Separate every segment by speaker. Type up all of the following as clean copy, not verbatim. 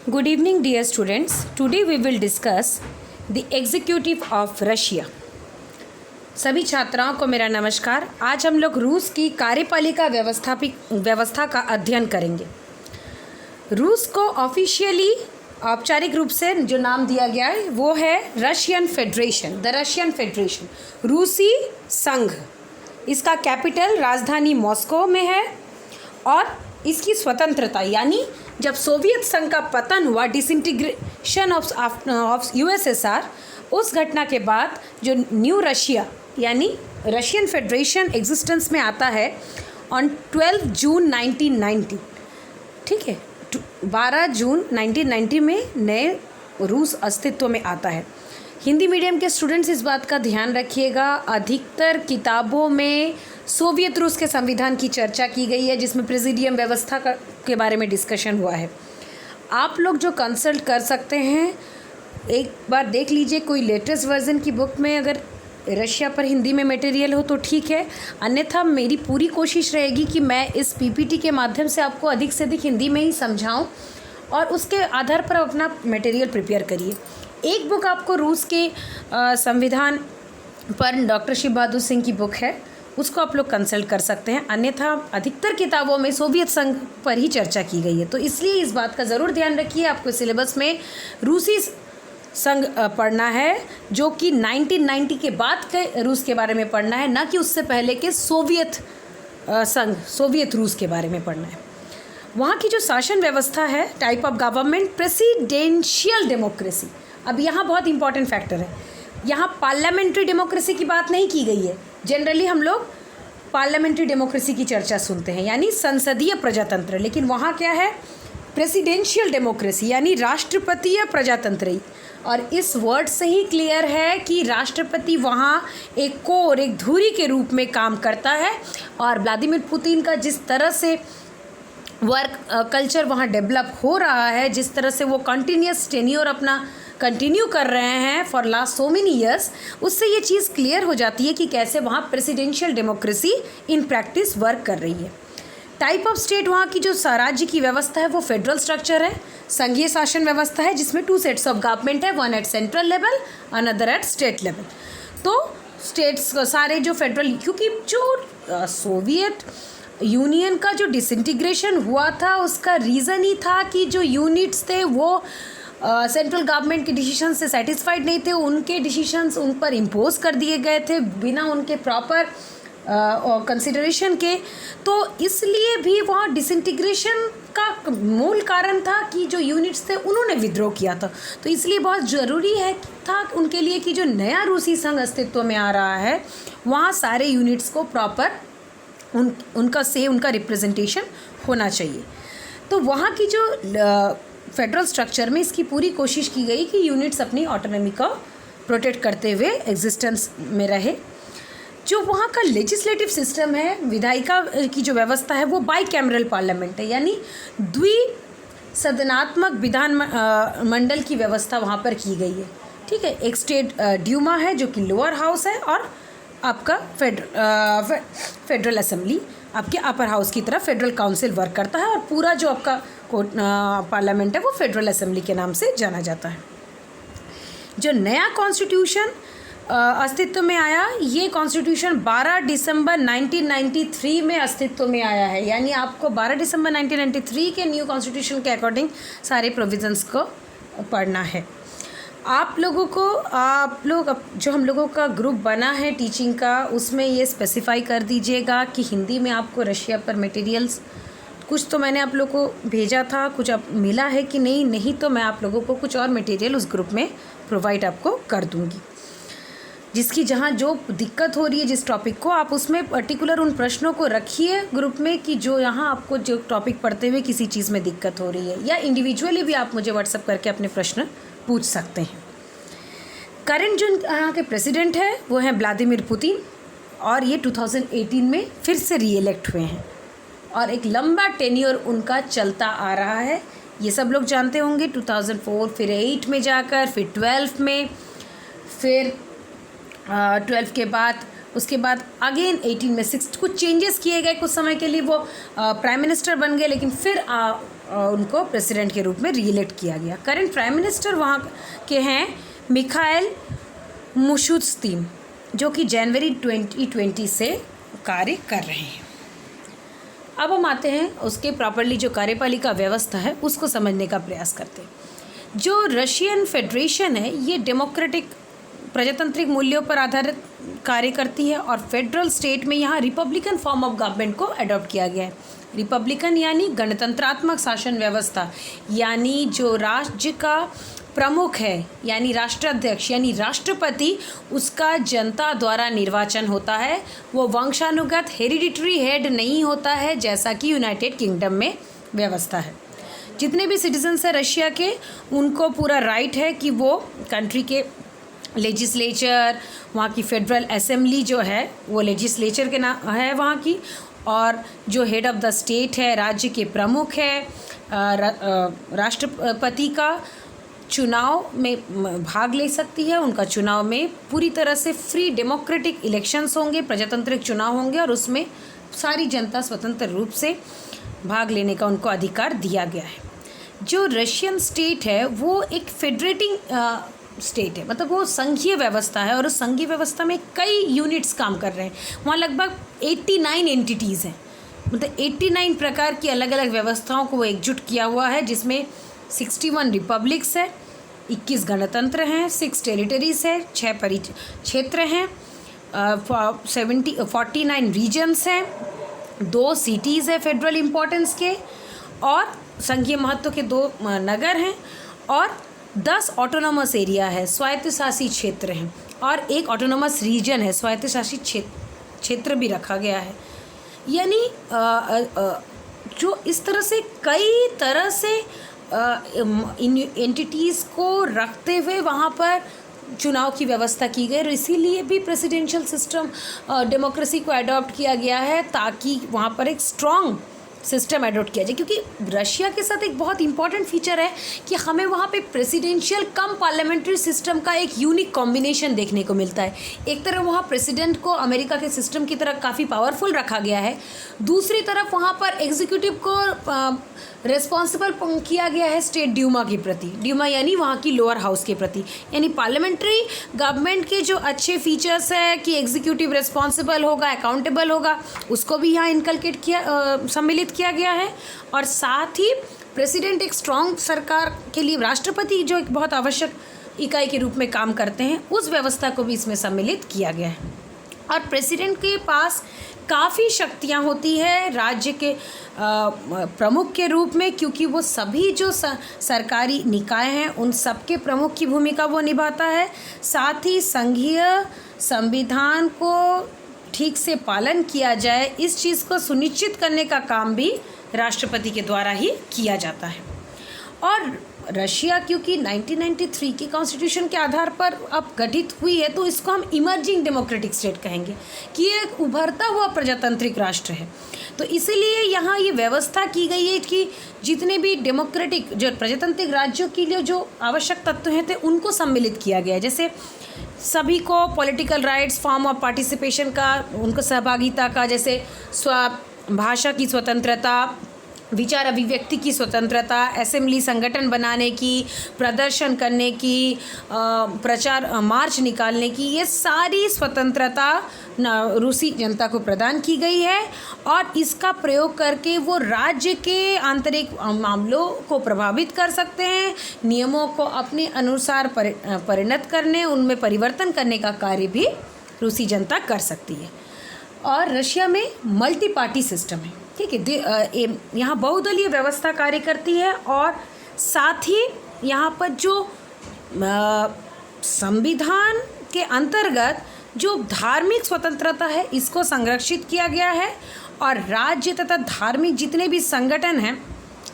Speaker 1: Good evening, dear students. Today we will discuss the executive of Russia. सभी छात्राओं को मेरा नमस्कार। आज हम लोग रूस की कार्यपालिका व्यवस्था का अध्ययन करेंगे। रूस को ऑफिशियली औपचारिक रूप से जो नाम दिया गया है वो है Russian federation, the Russian federation, रूसी संघ। इसका कैपिटल राजधानी मॉस्को में है और इसकी स्वतंत्रता यानी जब सोवियत संघ का पतन हुआ, डिसइंटीग्रेशन ऑफ यूएसएसआर, उस घटना के बाद जो न्यू रशिया यानी रशियन फेडरेशन एग्जिस्टेंस में आता है ऑन 12 जून 1990। ठीक है, 12 जून 1990 में नए रूस अस्तित्व में आता है। हिंदी मीडियम के स्टूडेंट्स इस बात का ध्यान रखिएगा, अधिकतर किताबों में सोवियत रूस के संविधान की चर्चा की गई है जिसमें प्रेसिडियम व्यवस्था के बारे में डिस्कशन हुआ है। आप लोग जो कंसल्ट कर सकते हैं, एक बार देख लीजिए कोई लेटेस्ट वर्जन की बुक में अगर रशिया पर हिंदी में मटेरियल हो तो ठीक है, अन्यथा मेरी पूरी कोशिश रहेगी कि मैं इस पीपीटी के माध्यम से आपको अधिक से अधिक हिंदी में ही समझाऊं और उसके आधार पर अपना मटेरियल प्रिपेयर करिए। एक बुक आपको रूस के संविधान पर डॉक्टर शिव बहादुर सिंह की बुक है, उसको आप लोग कंसल्ट कर सकते हैं, अन्यथा अधिकतर किताबों में सोवियत संघ पर ही चर्चा की गई है। तो इसलिए इस बात का ज़रूर ध्यान रखिए, आपको सिलेबस में रूसी संघ पढ़ना है जो कि 1990 के बाद के रूस के बारे में पढ़ना है, ना कि उससे पहले के सोवियत संघ, सोवियत रूस के बारे में पढ़ना है। वहाँ की जो शासन व्यवस्था है, type of government, presidential democracy. अब यहाँ बहुत इंपॉर्टेंट फैक्टर है, यहाँ पार्लियामेंट्री डेमोक्रेसी की बात नहीं की गई है। जनरली हम लोग पार्लियामेंट्री डेमोक्रेसी की चर्चा सुनते हैं यानी संसदीय प्रजातंत्र, लेकिन वहाँ क्या है, प्रेसिडेंशियल डेमोक्रेसी यानी राष्ट्रपतीय प्रजातंत्र। और इस वर्ड से ही क्लियर है कि राष्ट्रपति वहाँ एक कोर, एक धुरी के रूप में काम करता है और व्लादिमीर पुतिन का जिस तरह से वर्क कल्चर वहाँ डेवलप हो रहा है, जिस तरह से वो कंटिन्यूस टेन्योर अपना कंटिन्यू कर रहे हैं for last so many years, उससे ये चीज़ क्लियर हो जाती है कि कैसे वहाँ presidential democracy in practice work कर रही है। टाइप ऑफ स्टेट, वहाँ की जो राज्य की व्यवस्था है वो फेडरल स्ट्रक्चर है, संघीय शासन व्यवस्था है जिसमें 2 सेट्स ऑफ गवर्नमेंट है, one at central level, another at state level. तो स्टेट्स सारे जो फेडरल, क्योंकि जो सोवियत यूनियन का जो डिसइंटीग्रेशन हुआ था उसका रीज़न ही था कि जो यूनिट्स थे वो सेंट्रल गवर्नमेंट के डिसीजन से सेटिस्फाइड नहीं थे, उनके डिसीजंस उन पर इम्पोज कर दिए गए थे बिना उनके प्रॉपर कंसिडरेशन के। तो इसलिए भी वहाँ डिसइंटीग्रेशन का मूल कारण था कि जो यूनिट्स थे उन्होंने विद्रोह किया था। तो इसलिए बहुत ज़रूरी था उनके लिए कि जो नया रूसी संघ अस्तित्व में आ रहा है वहाँ सारे यूनिट्स को प्रॉपर उनका रिप्रेजेंटेशन होना चाहिए। तो वहाँ की जो फेडरल स्ट्रक्चर में इसकी पूरी कोशिश की गई कि यूनिट्स अपनी ऑटोनॉमी का प्रोटेक्ट करते हुए एग्जिस्टेंस में रहे। जो वहाँ का लेजिस्लेटिव सिस्टम है, विधायिका की जो व्यवस्था है वो बाई कैमरल पार्लियामेंट है यानी द्विसदनात्मक विधान मंडल की व्यवस्था वहाँ पर की गई है। ठीक है, एक स्टेट ड्यूमा है जो कि लोअर हाउस है और आपका फेडरल असेंबली आपके अपर हाउस की तरह फेडरल काउंसिल वर्क करता है और पूरा जो आपका पार्लियामेंट है वो फेडरल असेंबली के नाम से जाना जाता है। जो नया कॉन्स्टिट्यूशन अस्तित्व में आया, ये कॉन्स्टिट्यूशन 12 दिसंबर 1993 में अस्तित्व में आया है, यानी आपको 12 दिसंबर 1993 के न्यू कॉन्स्टिट्यूशन के अकॉर्डिंग सारे प्रोविजंस को पढ़ना है। आप लोग जो हम लोगों का ग्रुप बना है टीचिंग का, उसमें ये स्पेसिफाई कर दीजिएगा कि हिंदी में आपको रशिया पर मटेरियल्स कुछ तो मैंने आप लोगों को भेजा था, कुछ अब मिला है कि नहीं तो मैं आप लोगों को कुछ और मटेरियल उस ग्रुप में प्रोवाइड आपको कर दूंगी। जिसकी जहाँ जो दिक्कत हो रही है जिस टॉपिक को, आप उसमें पर्टिकुलर उन प्रश्नों को रखिए ग्रुप में कि जो यहाँ आपको जो टॉपिक पढ़ते हुए किसी चीज़ में दिक्कत हो रही है, या इंडिविजुअली भी आप मुझे व्हाट्सअप करके अपने प्रश्न पूछ सकते हैं। करंट जो यहाँ के प्रेसिडेंट है वो हैं व्लादिमीर पुतिन और ये 2018 में फिर से रीइलेक्ट हुए हैं और एक लंबा टेन्योर उनका चलता आ रहा है। ये सब लोग जानते होंगे, 2004 फिर 8 में जाकर फिर 12 में, फिर 12 के बाद उसके बाद अगेन 1806 कुछ चेंजेस किए गए, कुछ समय के लिए वो प्राइम मिनिस्टर बन गए, लेकिन फिर उनको प्रेसिडेंट के रूप में रीइलेक्ट किया गया। करंट प्राइम मिनिस्टर वहाँ के हैं मिखाइल मिशुस्तिन, जो कि जनवरी 2020 से कार्य कर रहे हैं। अब हम आते हैं उसके प्रॉपरली जो कार्यपालिका व्यवस्था है उसको समझने का प्रयास करते हैं। जो रशियन फेडरेशन है ये डेमोक्रेटिक प्रजातांत्रिक मूल्यों पर आधारित कार्य करती है और फेडरल स्टेट में यहाँ रिपब्लिकन फॉर्म ऑफ गवर्नमेंट को अडॉप्ट किया गया है। रिपब्लिकन यानी गणतंत्रात्मक शासन व्यवस्था, यानी जो राज्य का प्रमुख है यानी राष्ट्राध्यक्ष यानी राष्ट्रपति, उसका जनता द्वारा निर्वाचन होता है। वो वंशानुगत हेरिडिटरी हेड नहीं होता है जैसा कि यूनाइटेड किंगडम में व्यवस्था है। जितने भी सिटीजन्स हैं रशिया के, उनको पूरा राइट है कि वो कंट्री के लेजिस्लेचर, वहाँ की फेडरल असेंबली जो है वो लेजिस्लेचर के नाम है वहाँ की, और जो हेड ऑफ़ द स्टेट है, राज्य के प्रमुख है, राष्ट्रपति का चुनाव में भाग ले सकती है। उनका चुनाव में पूरी तरह से फ्री डेमोक्रेटिक इलेक्शंस होंगे, प्रजातांत्रिक चुनाव होंगे और उसमें सारी जनता स्वतंत्र रूप से भाग लेने का उनको अधिकार दिया गया है। जो रशियन स्टेट है वो एक फेडरेटिंग स्टेट है, मतलब वो संघीय व्यवस्था है और उस संघीय व्यवस्था में कई यूनिट्स काम कर रहे हैं। वहाँ लगभग 89 एंटिटीज़ हैं, मतलब 89 प्रकार की अलग अलग व्यवस्थाओं को वो एकजुट किया हुआ है, जिसमें 61 रिपब्लिक्स है, 21 गणतंत्र हैं, 6 टेरिटरीज़ है, 6 परिक्षेत्र हैं, 49 रीजन्स हैं, 2 सिटीज़ है फेडरल इम्पोर्टेंस के, और संघीय महत्व के 2 नगर हैं, और 10 ऑटोनोमस एरिया है, स्वायत्तशासी क्षेत्र हैं, और 1 ऑटोनोमस रीजन है, स्वायत्तशासी क्षेत्र भी रखा गया है। यानी जो इस तरह से कई तरह से इन एंटिटीज़ को रखते हुए वहाँ पर चुनाव की व्यवस्था की गई, और इसीलिए भी प्रेसिडेंशियल सिस्टम डेमोक्रेसी को अडॉप्ट किया गया है, ताकि वहाँ पर एक स्ट्रॉन्ग सिस्टम अडॉप्ट किया जाए। क्योंकि रशिया के साथ एक बहुत इंपॉर्टेंट फीचर है कि हमें वहाँ पे प्रेसिडेंशियल कम पार्लियामेंट्री सिस्टम का एक यूनिक कॉम्बिनेशन देखने को मिलता है। एक तरफ वहाँ प्रेसिडेंट को अमेरिका के सिस्टम की तरह काफ़ी पावरफुल रखा गया है, दूसरी तरफ वहाँ पर एग्जीक्यूटिव को रिस्पॉन्सिबल किया गया है स्टेट ड्यूमा के प्रति, ड्यूमा यानी वहाँ की लोअर हाउस के प्रति। यानी पार्लियामेंट्री गवर्नमेंट के जो अच्छे फीचर्स है कि एग्जीक्यूटिव रिस्पॉन्सिबल होगा, अकाउंटेबल होगा, उसको भी यहाँ इनकलकेट किया, सम्मिलित किया गया है। और साथ ही प्रेसिडेंट एक स्ट्रॉन्ग सरकार के लिए, राष्ट्रपति जो एक बहुत आवश्यक इकाई के रूप में काम करते हैं, उस व्यवस्था को भी इसमें सम्मिलित किया गया है। और प्रेसिडेंट के पास काफ़ी शक्तियाँ होती है राज्य के प्रमुख के रूप में, क्योंकि वो सभी जो सरकारी निकाय हैं उन सब के प्रमुख की भूमिका वो निभाता है। साथ ही संघीय संविधान को ठीक से पालन किया जाए, इस चीज़ को सुनिश्चित करने का काम भी राष्ट्रपति के द्वारा ही किया जाता है। और रशिया क्योंकि 1993 की कॉन्स्टिट्यूशन के आधार पर अब गठित हुई है, तो इसको हम इमर्जिंग डेमोक्रेटिक स्टेट कहेंगे कि ये एक उभरता हुआ प्रजातांत्रिक राष्ट्र है। तो इसीलिए यहाँ ये व्यवस्था की गई है कि जितने भी डेमोक्रेटिक जो प्रजातांत्रिक राज्यों के लिए जो आवश्यक तत्व हैं थे उनको सम्मिलित किया गया है। जैसे सभी को political rights, form of participation का, उनको सहभागिता का, जैसे भाषा की स्वतंत्रता, विचार अभिव्यक्ति की स्वतंत्रता, असेंबली संगठन बनाने की, प्रदर्शन करने की, प्रचार मार्च निकालने की, ये सारी स्वतंत्रता रूसी जनता को प्रदान की गई है। और इसका प्रयोग करके वो राज्य के आंतरिक मामलों को प्रभावित कर सकते हैं, नियमों को अपने अनुसार परिणत करने, उनमें परिवर्तन करने का कार्य भी रूसी जनता कर सकती है। और रशिया में मल्टी पार्टी सिस्टम है, ठीक है। यहाँ बहुदलीय व्यवस्था कार्य करती है, और साथ ही यहाँ पर जो संविधान के अंतर्गत जो धार्मिक स्वतंत्रता है इसको संरक्षित किया गया है, और राज्य तथा धार्मिक जितने भी संगठन हैं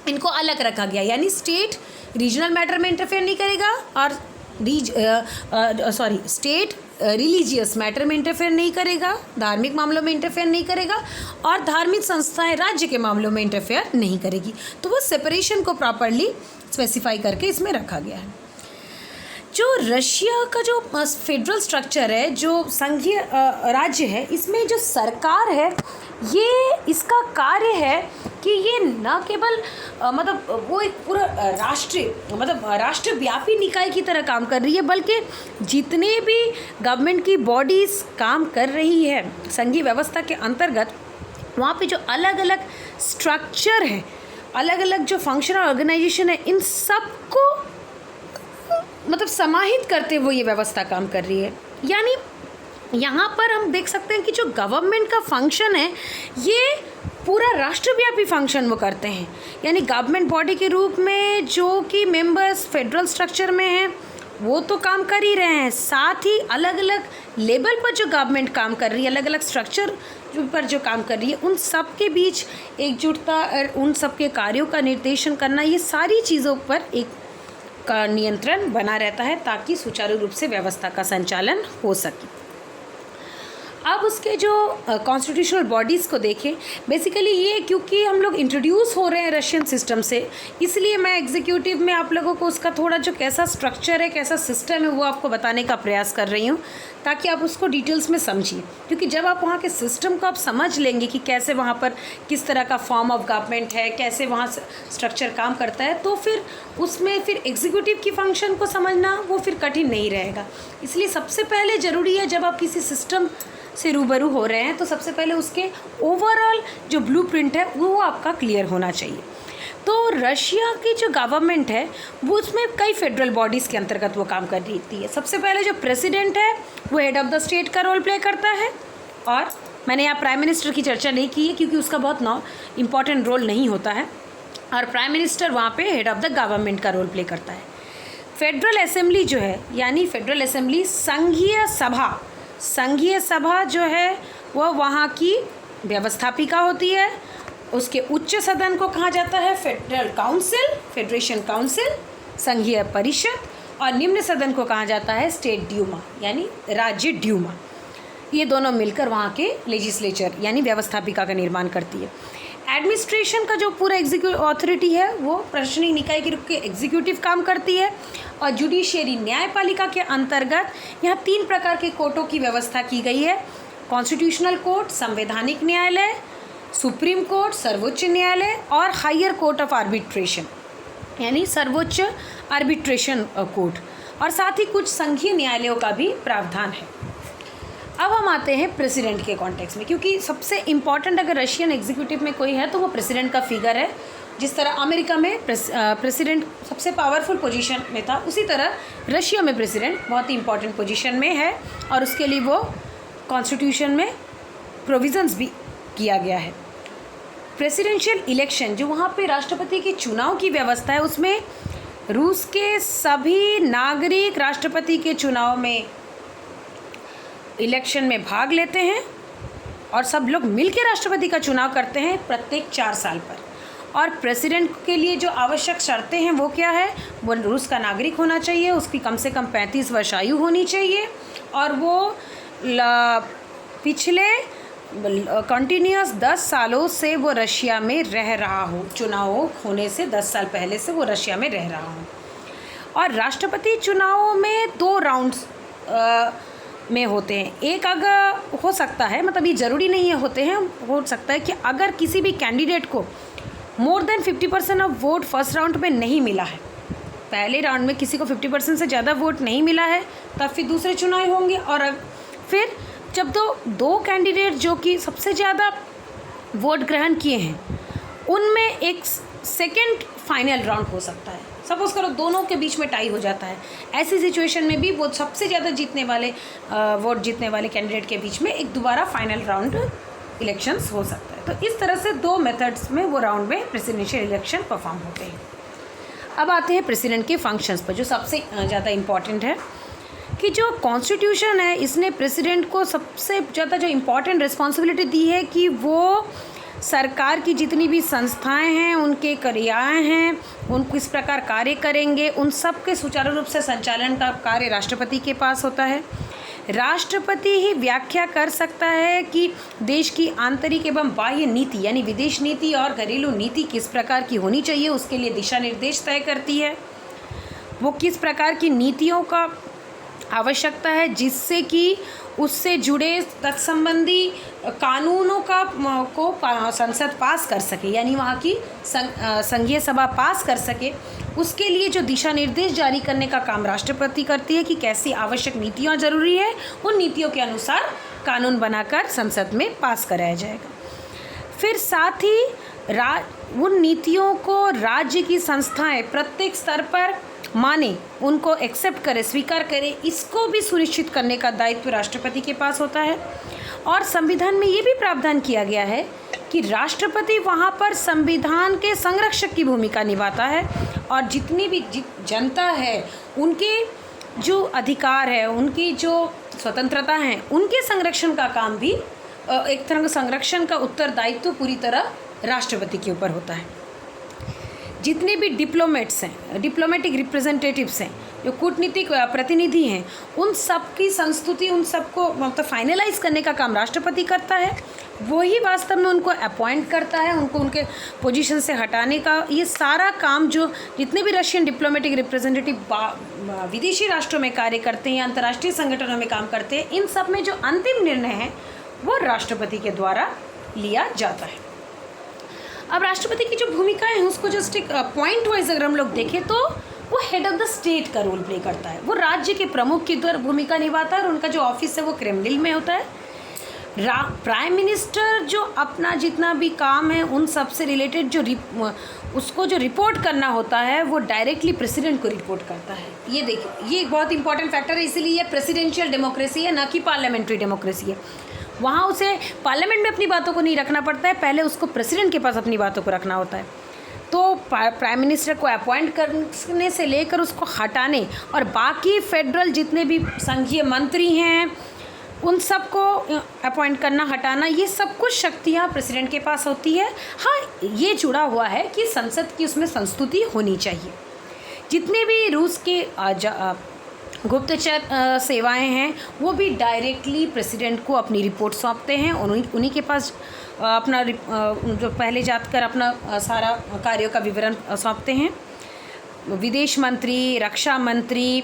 Speaker 1: इनको अलग रखा गया। यानी स्टेट रीजनल मैटर में इंटरफेयर नहीं करेगा, और स्टेट रिलीजियस मैटर में इंटरफेयर नहीं करेगा, धार्मिक मामलों में इंटरफेयर नहीं करेगा, और धार्मिक संस्थाएं राज्य के मामलों में इंटरफेयर नहीं करेगी। तो वो सेपरेशन को प्रॉपरली स्पेसिफाई करके इसमें रखा गया है। जो रशिया का जो फेडरल स्ट्रक्चर है, जो संघीय राज्य है, इसमें जो सरकार है, ये इसका कार्य है कि ये न केवल मतलब वो एक पूरा राष्ट्रव्यापी निकाय की तरह काम कर रही है, बल्कि जितने भी गवर्नमेंट की बॉडीज़ काम कर रही है संघीय व्यवस्था के अंतर्गत, वहाँ पे जो अलग अलग स्ट्रक्चर है, अलग अलग जो फंक्शनल ऑर्गेनाइजेशन है, इन सबको मतलब समाहित करते हुए ये व्यवस्था काम कर रही है। यानी यहाँ पर हम देख सकते हैं कि जो गवर्नमेंट का फंक्शन है, ये पूरा राष्ट्रव्यापी फंक्शन वो करते हैं। यानी गवर्नमेंट बॉडी के रूप में जो कि मेंबर्स फेडरल स्ट्रक्चर में हैं, वो तो काम कर ही रहे हैं, साथ ही अलग अलग लेवल पर जो गवर्नमेंट काम कर रही है, अलग अलग स्ट्रक्चर पर जो काम कर रही है, उन सब के बीच एकजुटता और उन सब के कार्यों का निर्देशन करना, ये सारी चीज़ों पर एक का नियंत्रण बना रहता है ताकि सुचारू रूप से व्यवस्था का संचालन हो सके। अब उसके जो कॉन्स्टिट्यूशनल बॉडीज़ को देखें, बेसिकली ये क्योंकि हम लोग इंट्रोड्यूस हो रहे हैं रशियन सिस्टम से, इसलिए मैं एग्जीक्यूटिव में आप लोगों को उसका थोड़ा जो कैसा स्ट्रक्चर है, कैसा सिस्टम है, वो आपको बताने का प्रयास कर रही हूँ ताकि आप उसको डिटेल्स में समझिए। क्योंकि जब आप वहाँ के सिस्टम को आप समझ लेंगे कि कैसे वहाँ पर किस तरह का फॉर्म ऑफ गवर्नमेंट है, कैसे वहाँ स्ट्रक्चर काम करता है, तो फिर उसमें फिर एग्जीक्यूटिव की फंक्शन को समझना वो फिर कठिन नहीं रहेगा। इसलिए सबसे पहले ज़रूरी है, जब आप किसी सिस्टम से रूबरू हो रहे हैं, तो सबसे पहले उसके ओवरऑल जो ब्लूप्रिंट है वो आपका क्लियर होना चाहिए। तो रशिया की जो गवर्नमेंट है, वो उसमें कई फेडरल बॉडीज़ के अंतर्गत वो काम कर रही है। सबसे पहले जो प्रेसिडेंट है, वो हेड ऑफ़ द स्टेट का रोल प्ले करता है, और मैंने यहाँ प्राइम मिनिस्टर की चर्चा नहीं की है क्योंकि उसका बहुत इम्पॉर्टेंट रोल नहीं होता है, और प्राइम मिनिस्टर वहाँ पे हेड ऑफ़ द गवर्नमेंट का रोल प्ले करता है। फेडरल असेंबली जो है, यानी फेडरल असेंबली संघीय सभा जो है, वह वहाँ की व्यवस्थापिका होती है। उसके उच्च सदन को कहा जाता है फेडरल काउंसिल, फेडरेशन काउंसिल, संघीय परिषद, और निम्न सदन को कहा जाता है स्टेट ड्यूमा, यानी राज्य ड्यूमा। ये दोनों मिलकर वहाँ के लेजिस्लेचर यानी व्यवस्थापिका का निर्माण करती है। एडमिनिस्ट्रेशन का जो पूरा एग्जीक्यूटिव अथॉरिटी है, वो प्रशासनिक निकाय के रूप के एग्जीक्यूटिव काम करती है, और जुडिशियरी न्यायपालिका के अंतर्गत यहाँ 3 प्रकार के कोर्टों की व्यवस्था की गई है। कॉन्स्टिट्यूशनल कोर्ट, संवैधानिक न्यायालय, सुप्रीम कोर्ट, सर्वोच्च न्यायालय, और हायर कोर्ट ऑफ आर्बिट्रेशन, यानी सर्वोच्च आर्बिट्रेशन कोर्ट, और साथ ही कुछ संघीय न्यायालयों का भी प्रावधान है। अब हम आते हैं प्रेसिडेंट के कॉन्टेक्स्ट में, क्योंकि सबसे इम्पॉर्टेंट अगर रशियन एग्जीक्यूटिव में कोई है तो वो प्रेसिडेंट का फिगर है। जिस तरह अमेरिका में प्रेसिडेंट सबसे पावरफुल पोजीशन में था, उसी तरह रशिया में प्रेसिडेंट बहुत ही इंपॉर्टेंट पोजीशन में है, और उसके लिए वो कॉन्स्टिट्यूशन में प्रोविजंस भी किया गया है। प्रेसिडेंशियल इलेक्शन, जो वहाँ पे राष्ट्रपति के चुनाव की व्यवस्था है, उसमें रूस के सभी नागरिक राष्ट्रपति के चुनाव में इलेक्शन में भाग लेते हैं, और सब लोग मिलकर राष्ट्रपति का चुनाव करते हैं प्रत्येक 4 साल पर। और प्रेसिडेंट के लिए जो आवश्यक शर्तें हैं वो क्या है, वो रूस का नागरिक होना चाहिए, उसकी कम से कम 35 वर्ष आयु होनी चाहिए, और वो पिछले कंटिन्यूस 10 सालों से वो रशिया में रह रहा हो, चुनाव होने से 10 साल पहले से वो रशिया में रह रहा हो। और राष्ट्रपति चुनावों में 2 राउंड्स में होते हैं। एक अगर हो सकता है, मतलब ये ज़रूरी नहीं है होते हैं, हो सकता है कि अगर किसी भी कैंडिडेट को more than 50% of vote first round में नहीं मिला है, पहले राउंड में किसी को 50% से ज़्यादा वोट नहीं मिला है, तब फिर दूसरे चुनाव होंगे। और फिर जब दो कैंडिडेट जो कि सबसे ज़्यादा वोट ग्रहण किए हैं, उनमें एक सेकेंड फाइनल राउंड हो सकता है। सपोज़ करो दोनों के बीच में टाई हो जाता है, ऐसी सिचुएशन में भी वो सबसे ज़्यादा वोट जीतने वाले कैंडिडेट के बीच में एक दोबारा फाइनल राउंड इलेक्शंस हो सकता है। तो इस तरह से 2 मेथड्स में वो राउंड में प्रेसिडेंशियल इलेक्शन परफॉर्म होते हैं। अब आते हैं प्रेसिडेंट के फंक्शंस पर, जो सबसे ज़्यादा इम्पॉर्टेंट है कि जो कॉन्स्टिट्यूशन है, इसने प्रेसिडेंट को सबसे ज़्यादा जो इम्पॉर्टेंट रिस्पॉन्सिबिलिटी दी है कि वो सरकार की जितनी भी संस्थाएं हैं, उनके क्रियाएं हैं, उन किस प्रकार कार्य करेंगे, उन सब के सुचारू रूप से संचालन का कार्य राष्ट्रपति के पास होता है। राष्ट्रपति ही व्याख्या कर सकता है कि देश की आंतरिक एवं बाह्य नीति यानी विदेश नीति और घरेलू नीति किस प्रकार की होनी चाहिए, उसके लिए दिशा निर्देश तय करती है। वो किस प्रकार की नीतियों का आवश्यकता है जिससे कि उससे जुड़े तत्संबंधी कानूनों को संसद पास कर सके, यानी वहाँ की संघीय सभा पास कर सके। उसके लिए जो दिशा निर्देश जारी करने का काम राष्ट्रपति करती है कि कैसी आवश्यक नीतियाँ जरूरी है, उन नीतियों के अनुसार कानून बनाकर संसद में पास कराया जाएगा। फिर साथ ही उन नीतियों को राज्य की संस्थाएं प्रत्येक स्तर पर माने, उनको एक्सेप्ट करे, स्वीकार करे, इसको भी सुनिश्चित करने का दायित्व राष्ट्रपति के पास होता है। और संविधान में ये भी प्रावधान किया गया है कि राष्ट्रपति वहाँ पर संविधान के संरक्षक की भूमिका निभाता है और जितनी भी जनता है उनके जो अधिकार है, उनकी जो स्वतंत्रता है, उनके संरक्षण का काम भी एक तरह का संरक्षण का उत्तरदायित्व पूरी तरह राष्ट्रपति के ऊपर होता है। जितने भी डिप्लोमेट्स हैं, डिप्लोमेटिक रिप्रेजेंटेटिव्स हैं, जो कूटनीतिक प्रतिनिधि हैं, उन सब की संस्तुति, उन सबको मतलब फाइनलाइज करने का काम राष्ट्रपति करता है। वही वास्तव में उनको अपॉइंट करता है, उनको उनके पोजीशन से हटाने का ये सारा काम जो जितने भी रशियन डिप्लोमेटिक रिप्रेजेंटेटिव विदेशी राष्ट्रों में कार्य करते हैं या अंतर्राष्ट्रीय संगठनों में काम करते हैं, इन सब में जो अंतिम निर्णय है वो राष्ट्रपति के द्वारा लिया जाता है। अब राष्ट्रपति की जो भूमिकाएं हैं उसको जस्ट एक पॉइंट वाइज अगर हम लोग देखें तो वो हेड ऑफ द स्टेट का रोल प्ले करता है। वो राज्य के प्रमुख की तरह भूमिका निभाता है और उनका जो ऑफिस है वो क्रेमलिन में होता है। प्राइम मिनिस्टर जो अपना जितना भी काम है उन सब से रिलेटेड उसको जो रिपोर्ट करना होता है वो डायरेक्टली प्रेसिडेंट को रिपोर्ट करता है। ये देखिए, ये एक बहुत इंपॉर्टेंट फैक्टर है, इसीलिए ये प्रेसिडेंशियल डेमोक्रेसी है, ना कि पार्लियामेंट्री डेमोक्रेसी है। वहाँ उसे पार्लियामेंट में अपनी बातों को नहीं रखना पड़ता है, पहले उसको प्रेसिडेंट के पास अपनी बातों को रखना होता है। तो प्राइम मिनिस्टर को अपॉइंट करने से लेकर उसको हटाने और बाकी फेडरल जितने भी संघीय मंत्री हैं उन सबको अपॉइंट करना, हटाना, ये सब कुछ शक्तियाँ प्रेसिडेंट के पास होती है। हाँ, ये जुड़ा हुआ है कि संसद की उसमें संस्तुति होनी चाहिए। जितने भी रूस के गुप्तचर सेवाएं हैं वो भी डायरेक्टली प्रेसिडेंट को अपनी रिपोर्ट सौंपते हैं और उन्हीं के पास अपना जो पहले जाकर अपना सारा कार्यों का विवरण सौंपते हैं। विदेश मंत्री, रक्षा मंत्री,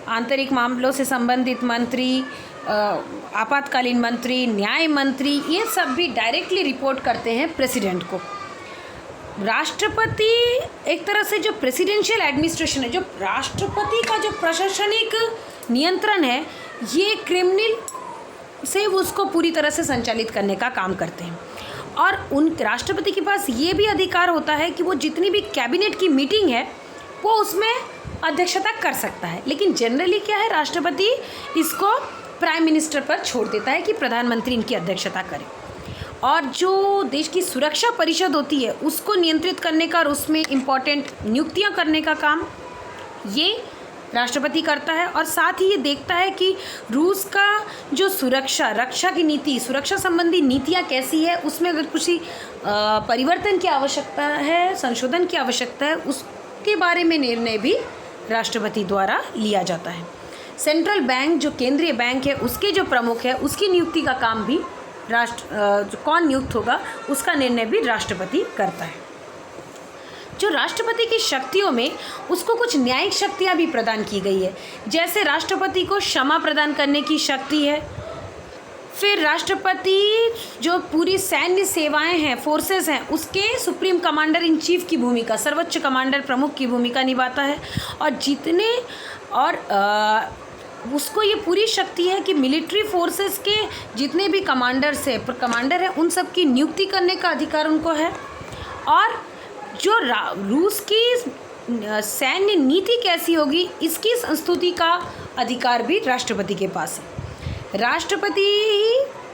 Speaker 1: आंतरिक मामलों से संबंधित मंत्री, आपातकालीन मंत्री, न्याय मंत्री, ये सब भी डायरेक्टली रिपोर्ट करते हैं प्रेसिडेंट को। राष्ट्रपति एक तरह से जो प्रेसिडेंशियल एडमिनिस्ट्रेशन है, जो राष्ट्रपति का जो प्रशासनिक नियंत्रण है, ये क्रेमलिन से उसको पूरी तरह से संचालित करने का काम करते हैं। और उन राष्ट्रपति के पास ये भी अधिकार होता है कि वो जितनी भी कैबिनेट की मीटिंग है वो उसमें अध्यक्षता कर सकता है। लेकिन जनरली क्या है, राष्ट्रपति इसको प्राइम मिनिस्टर पर छोड़ देता है कि प्रधानमंत्री इनकी अध्यक्षता करे। और जो देश की सुरक्षा परिषद होती है उसको नियंत्रित करने का और उसमें इम्पॉर्टेंट नियुक्तियां करने का काम ये राष्ट्रपति करता है। और साथ ही ये देखता है कि रूस का जो रक्षा की नीति, सुरक्षा संबंधी नीतियां कैसी है, उसमें अगर कुछ परिवर्तन की आवश्यकता है, संशोधन की आवश्यकता है, उसके बारे में निर्णय भी राष्ट्रपति द्वारा लिया जाता है। सेंट्रल बैंक, जो केंद्रीय बैंक है, उसके जो प्रमुख है उसकी नियुक्ति का काम भी कौन नियुक्त होगा उसका निर्णय भी राष्ट्रपति करता है। जो राष्ट्रपति की शक्तियों में उसको कुछ न्यायिक शक्तियाँ भी प्रदान की गई है, जैसे राष्ट्रपति को क्षमा प्रदान करने की शक्ति है। फिर राष्ट्रपति जो पूरी सैन्य सेवाएं हैं, फोर्सेस हैं, उसके सुप्रीम कमांडर इन चीफ की भूमिका, सर्वोच्च कमांडर प्रमुख की भूमिका निभाता है। और उसको ये पूरी शक्ति है कि मिलिट्री फोर्सेस के जितने भी कमांडर हैं उन सब की नियुक्ति करने का अधिकार उनको है। और जो रूस की सैन्य नीति कैसी होगी इसकी संस्तुति का अधिकार भी राष्ट्रपति के पास है। राष्ट्रपति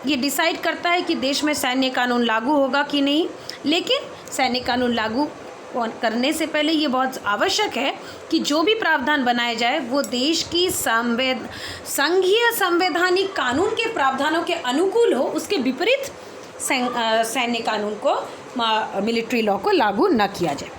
Speaker 1: ये डिसाइड करता है कि देश में सैन्य कानून लागू होगा कि नहीं, लेकिन सैन्य कानून लागू करने से पहले ये बहुत आवश्यक है कि जो भी प्रावधान बनाया जाए वो देश की संघीय संवैधानिक कानून के प्रावधानों के अनुकूल हो, उसके विपरीत सैन्य कानून को, मिलिट्री लॉ को लागू न किया जाए।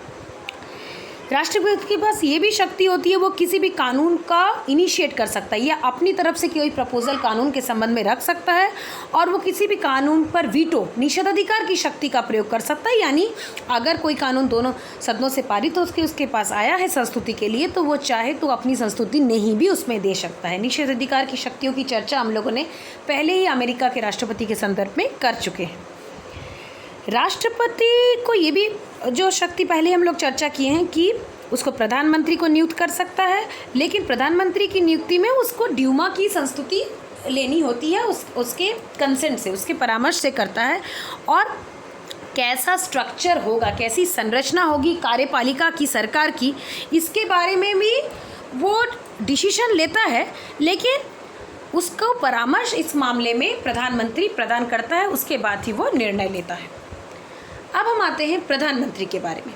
Speaker 1: राष्ट्रपति के पास ये भी शक्ति होती है, वो किसी भी कानून का इनिशिएट कर सकता है या अपनी तरफ से कोई प्रपोजल कानून के संबंध में रख सकता है, और वो किसी भी कानून पर वीटो निषेधाधिकार की शक्ति का प्रयोग कर सकता है। यानी अगर कोई कानून दोनों सदनों से पारित हो के उसके पास आया है संस्तुति के लिए, तो वो चाहे तो अपनी संस्तुति नहीं भी उसमें दे सकता है। निषेधाधिकार की शक्तियों की चर्चा हम लोगों ने पहले ही अमेरिका के राष्ट्रपति के संदर्भ में कर चुके हैं। राष्ट्रपति को ये भी जो शक्ति पहले हम लोग चर्चा किए हैं कि उसको प्रधानमंत्री को नियुक्त कर सकता है, लेकिन प्रधानमंत्री की नियुक्ति में उसको ड्यूमा की संस्तुति लेनी होती है, उसके कंसेंट से, उसके परामर्श से करता है। और कैसा स्ट्रक्चर होगा, कैसी संरचना होगी कार्यपालिका की, सरकार की, इसके बारे में भी वो डिसीजन लेता है, लेकिन उसको परामर्श इस मामले में प्रधानमंत्री प्रदान करता है, उसके बाद ही वो निर्णय लेता है। अब हम आते हैं प्रधानमंत्री के बारे में।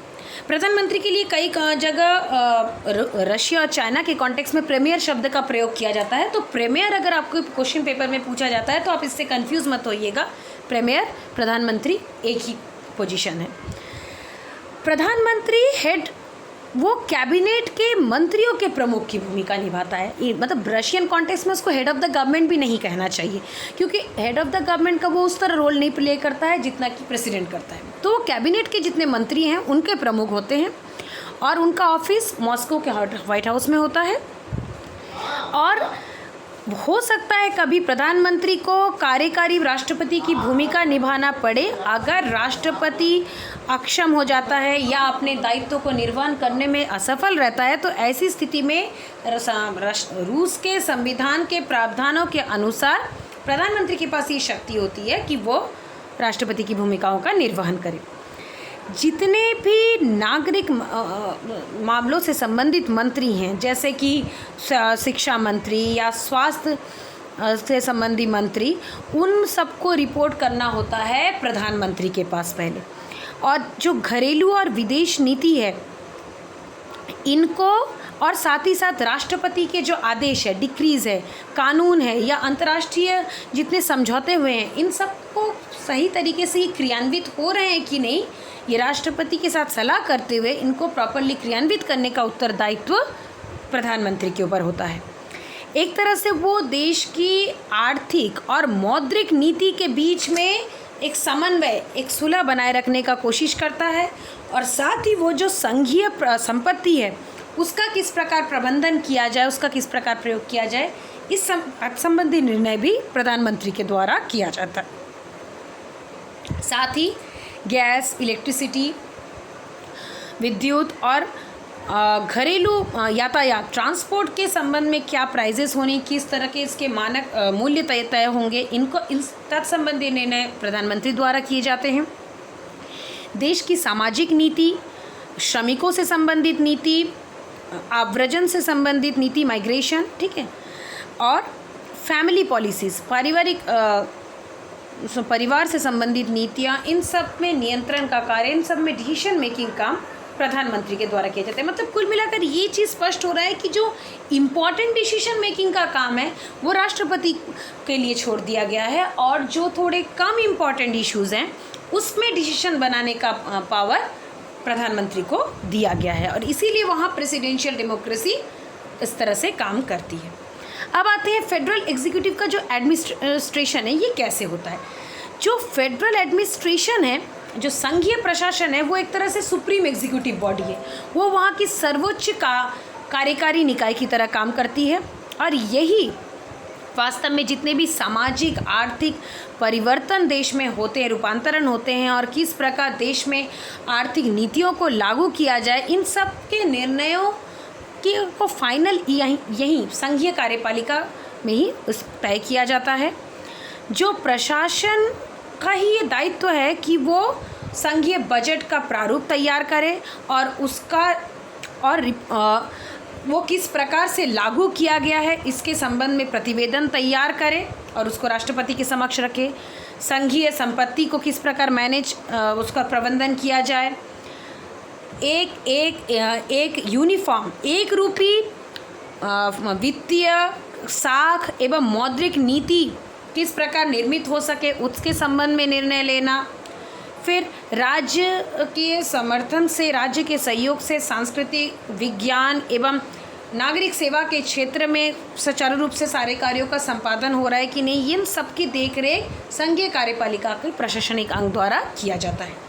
Speaker 1: प्रधानमंत्री के लिए कई जगह रशिया और चाइना के कॉन्टेक्स्ट में प्रीमियर शब्द का प्रयोग किया जाता है। तो प्रीमियर अगर आपको क्वेश्चन पेपर में पूछा जाता है तो आप इससे कंफ्यूज मत होइएगा। प्रीमियर, प्रधानमंत्री एक ही पोजीशन है। प्रधानमंत्री हेड, वो कैबिनेट के मंत्रियों के प्रमुख की भूमिका निभाता है। मतलब रशियन कॉन्टेक्स्ट में उसको हेड ऑफ द गवर्नमेंट भी नहीं कहना चाहिए, क्योंकि हेड ऑफ द गवर्नमेंट का वो उस तरह रोल नहीं प्ले करता है जितना कि प्रेसिडेंट करता है। तो कैबिनेट के जितने मंत्री हैं उनके प्रमुख होते हैं, और उनका ऑफिस मॉस्को के व्हाइट हाउस में होता है। और हो सकता है कभी प्रधानमंत्री को कार्यकारी राष्ट्रपति की भूमिका निभाना पड़े अगर राष्ट्रपति अक्षम हो जाता है या अपने दायित्व को निर्वहन करने में असफल रहता है। तो ऐसी स्थिति में रूस के संविधान के प्रावधानों के अनुसार प्रधानमंत्री के पास ये शक्ति होती है कि वो राष्ट्रपति की भूमिकाओं का निर्वहन करे। जितने भी नागरिक मामलों से संबंधित मंत्री हैं, जैसे कि शिक्षा मंत्री या स्वास्थ्य से संबंधी मंत्री, उन सबको रिपोर्ट करना होता है प्रधानमंत्री के पास पहले। और जो घरेलू और विदेश नीति है इनको, और साथ ही साथ राष्ट्रपति के जो आदेश है, डिक्रीज है, कानून है या अंतर्राष्ट्रीय जितने समझौते हुए हैं, इन सबको सही तरीके से क्रियान्वित हो रहे हैं कि नहीं, ये राष्ट्रपति के साथ सलाह करते हुए इनको प्रॉपरली क्रियान्वित करने का उत्तरदायित्व प्रधानमंत्री के ऊपर होता है। एक तरह से वो देश की आर्थिक और मौद्रिक नीति के बीच में एक समन्वय, एक सुलह बनाए रखने का कोशिश करता है, और साथ ही वो जो संघीय संपत्ति है उसका किस प्रकार प्रबंधन किया जाए, उसका किस प्रकार प्रयोग किया जाए, इस संबंधी निर्णय भी प्रधानमंत्री के द्वारा किया जाता है। साथ ही गैस, इलेक्ट्रिसिटी, विद्युत और घरेलू यातायात, ट्रांसपोर्ट के संबंध में क्या प्राइजेस होने, किस तरह के इसके मानक मूल्य तय होंगे, इनको इन तत्संबंधी निर्णय प्रधानमंत्री द्वारा किए जाते हैं। देश की सामाजिक नीति, श्रमिकों से संबंधित नीति, आव्रजन से संबंधित नीति, माइग्रेशन, ठीक है, और फैमिली पॉलिसीज़, परिवार से संबंधित नीतियाँ, इन सब में नियंत्रण का कार्य, इन सब में डिसीजन मेकिंग काम प्रधानमंत्री के द्वारा किया जाता है। मतलब कुल मिलाकर ये चीज़ स्पष्ट हो रहा है कि जो इम्पॉर्टेंट डिसीजन मेकिंग का काम है वो राष्ट्रपति के लिए छोड़ दिया गया है, और जो थोड़े कम इम्पॉर्टेंट इश्यूज़ हैं उसमें डिसीजन बनाने का पावर प्रधानमंत्री को दिया गया है, और इसीलिए वहाँ प्रेसिडेंशियल डेमोक्रेसी इस तरह से काम करती है। अब आते हैं फेडरल एग्जीक्यूटिव का जो एडमिनिस्ट्रेशन है ये कैसे होता है। जो फेडरल एडमिनिस्ट्रेशन है, जो संघीय प्रशासन है, वो एक तरह से सुप्रीम एग्जीक्यूटिव बॉडी है, वो वहाँ की सर्वोच्च कार्यकारी निकाय की तरह काम करती है, और यही वास्तव में जितने भी सामाजिक आर्थिक परिवर्तन देश में होते हैं, रूपांतरण होते हैं, और किस प्रकार देश में आर्थिक नीतियों को लागू किया जाए, इन सब के निर्णयों को फाइनल यही संघीय कार्यपालिका में ही तय किया जाता है। जो प्रशासन का ही ये दायित्व है कि वो संघीय बजट का प्रारूप तैयार करे और उसका वो किस प्रकार से लागू किया गया है इसके संबंध में प्रतिवेदन तैयार करे और उसको राष्ट्रपति के समक्ष रखे। संघीय संपत्ति को किस प्रकार मैनेज, उसका प्रबंधन किया जाए। एक यूनिफॉर्म, एक रूपी वित्तीय साख एवं मौद्रिक नीति किस प्रकार निर्मित हो सके उसके संबंध में निर्णय लेना। फिर राज्य के समर्थन से, राज्य के सहयोग से सांस्कृतिक, विज्ञान एवं नागरिक सेवा के क्षेत्र में सुचारू रूप से सारे कार्यों का संपादन हो रहा है कि नहीं, इन सब की देखरेख संघीय कार्यपालिका के प्रशासनिक अंग द्वारा किया जाता है।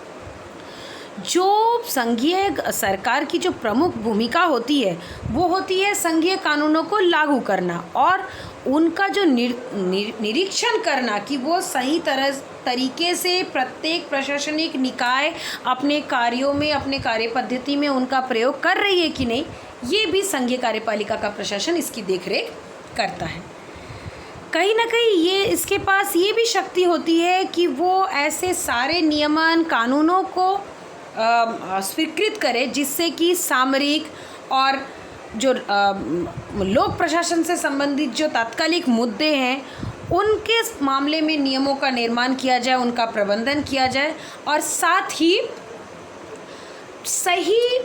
Speaker 1: जो संघीय सरकार की जो प्रमुख भूमिका होती है वो होती है संघीय कानूनों को लागू करना और उनका जो निरीक्षण करना कि वो सही तरीके से प्रत्येक प्रशासनिक निकाय अपने कार्यों में, अपने कार्य पद्धति में उनका प्रयोग कर रही है कि नहीं, ये भी संघीय कार्यपालिका का प्रशासन इसकी देखरेख करता है। कहीं ना कहीं ये इसके पास ये भी शक्ति होती है कि वो ऐसे सारे नियमन कानूनों को स्वीकृत करे जिससे कि सामरिक और जो लोक प्रशासन से संबंधित जो तात्कालिक मुद्दे हैं उनके मामले में नियमों का निर्माण किया जाए, उनका प्रबंधन किया जाए और साथ ही सही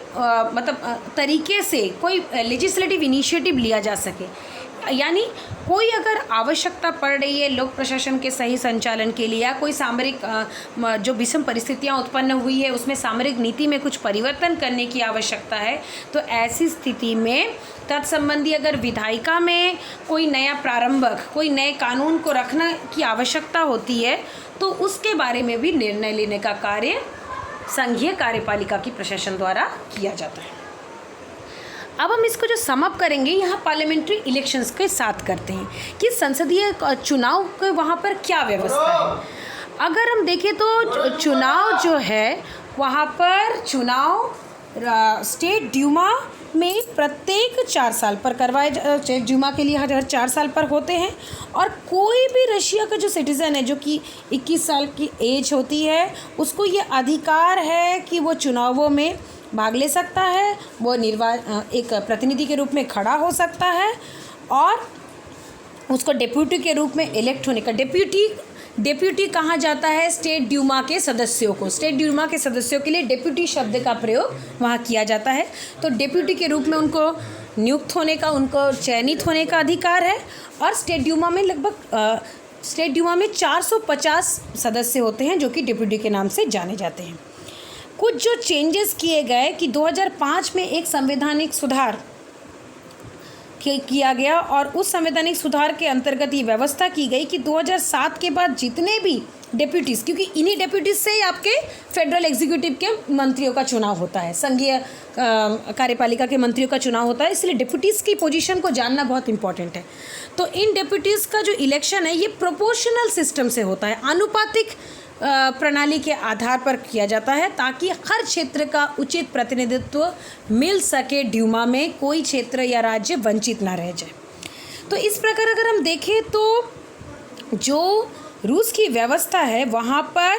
Speaker 1: तरीके से कोई लेजिस्लेटिव इनिशिएटिव लिया जा सके। यानी कोई अगर आवश्यकता पड़ रही है लोक प्रशासन के सही संचालन के लिए या कोई सामरिक जो विषम परिस्थितियां उत्पन्न हुई है उसमें सामरिक नीति में कुछ परिवर्तन करने की आवश्यकता है, तो ऐसी स्थिति में तत्संबंधी अगर विधायिका में कोई नया प्रारंभक, कोई नए कानून को रखना की आवश्यकता होती है तो उसके बारे में भी निर्णय लेने का कार्य संघीय कार्यपालिका की प्रशासन द्वारा किया जाता है। अब हम इसको जो समअप करेंगे यहाँ पार्लियामेंट्री इलेक्शंस के साथ करते हैं कि संसदीय चुनाव के वहाँ पर क्या व्यवस्था है। अगर हम देखें तो चुनाव जो है वहाँ पर चुनाव स्टेट ड्यूमा में प्रत्येक 4 साल पर करवाए, स्टेट ड्यूमा के लिए हर 4 साल पर होते हैं और कोई भी रशिया का जो सिटीज़न है जो कि 21 साल की एज होती है उसको ये अधिकार है कि वो चुनावों में भाग ले सकता है, वो एक प्रतिनिधि के रूप में खड़ा हो सकता है और उसको डेप्यूटी के रूप में इलेक्ट होने का, डेप्यूटी कहा जाता है स्टेट ड्यूमा के सदस्यों को। स्टेट ड्यूमा के सदस्यों के लिए डेप्यूटी शब्द का प्रयोग वहाँ किया जाता है। तो डेप्यूटी के रूप में उनको नियुक्त होने का, उनको चयनित होने का अधिकार है और स्टेट ड्यूमा में लगभग स्टेट ड्यूमा में 450 सदस्य होते हैं जो कि डेप्यूटी के नाम से जाने जाते हैं। कुछ जो चेंजेस किए गए कि 2005 में एक संवैधानिक सुधार किया गया और उस संवैधानिक सुधार के अंतर्गत ये व्यवस्था की गई कि 2007 के बाद जितने भी डेप्यूटीज़, क्योंकि इन्हीं डेप्यूटीज़ से ही आपके फेडरल एग्जीक्यूटिव के मंत्रियों का चुनाव होता है, संघीय कार्यपालिका के मंत्रियों का चुनाव होता है, इसलिए डेप्यूटीज़ की पोजीशन को जानना बहुत इंपॉर्टेंट है। तो इन डेप्यूटीज़ का जो इलेक्शन है ये प्रोपोर्शनल सिस्टम से होता है, आनुपातिक प्रणाली के आधार पर किया जाता है ताकि हर क्षेत्र का उचित प्रतिनिधित्व मिल सके, ड्यूमा में कोई क्षेत्र या राज्य वंचित ना रह जाए। तो इस प्रकार अगर हम देखें तो जो रूस की व्यवस्था है वहाँ पर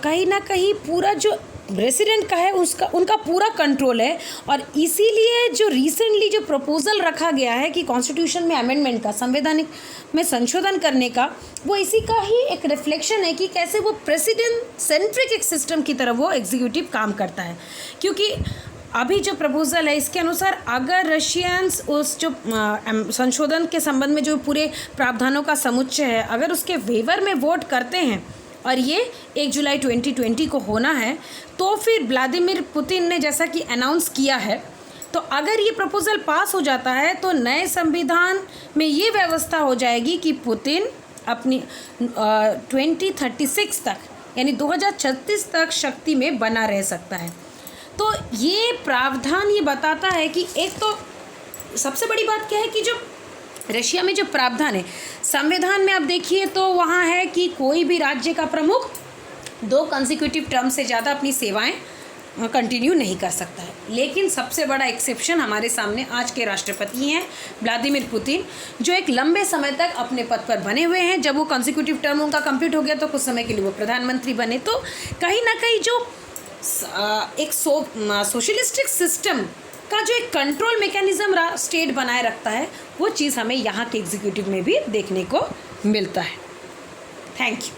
Speaker 1: कहीं ना कहीं पूरा जो रेसिडेंट का है उनका पूरा कंट्रोल है और इसीलिए जो रिसेंटली जो प्रपोजल रखा गया है कि कॉन्स्टिट्यूशन में अमेंडमेंट का, संवैधानिक में संशोधन करने का, वो इसी का ही एक रिफ्लेक्शन है कि कैसे वो प्रेसिडेंट सेंट्रिक एक सिस्टम की तरह वो एग्जीक्यूटिव काम करता है। क्योंकि अभी जो प्रपोजल है इसके अनुसार अगर रशियंस उस जो संशोधन के संबंध में जो पूरे प्रावधानों का समुच्चय है अगर उसके वेवर में वोट करते हैं और ये 1 जुलाई 2020 को होना है, तो फिर व्लादिमीर पुतिन ने जैसा कि अनाउंस किया है, तो अगर ये प्रपोजल पास हो जाता है तो नए संविधान में ये व्यवस्था हो जाएगी कि पुतिन अपनी 2036 तक यानी 2036 तक शक्ति में बना रह सकता है। तो ये प्रावधान ये बताता है कि एक तो सबसे बड़ी बात क्या है कि जो रशिया में जो प्रावधान है संविधान में आप देखिए तो वहाँ है कि कोई भी राज्य का प्रमुख 2 कंसेक्यूटिव टर्म से ज़्यादा अपनी सेवाएं कंटिन्यू नहीं कर सकता है। लेकिन सबसे बड़ा एक्सेप्शन हमारे सामने आज के राष्ट्रपति हैं व्लादिमीर पुतिन, जो एक लंबे समय तक अपने पद पर बने हुए हैं। जब वो कंसेक्यूटिव टर्म उनका कंप्लीट हो गया तो कुछ समय के लिए वो प्रधानमंत्री बने। तो कहीं ना कहीं जो एक सोशलिस्टिक सिस्टम का जो एक कंट्रोल मैकेनिज्म स्टेट बनाए रखता है वो चीज़ हमें यहाँ के एग्जीक्यूटिव में भी देखने को मिलता है। Thank you.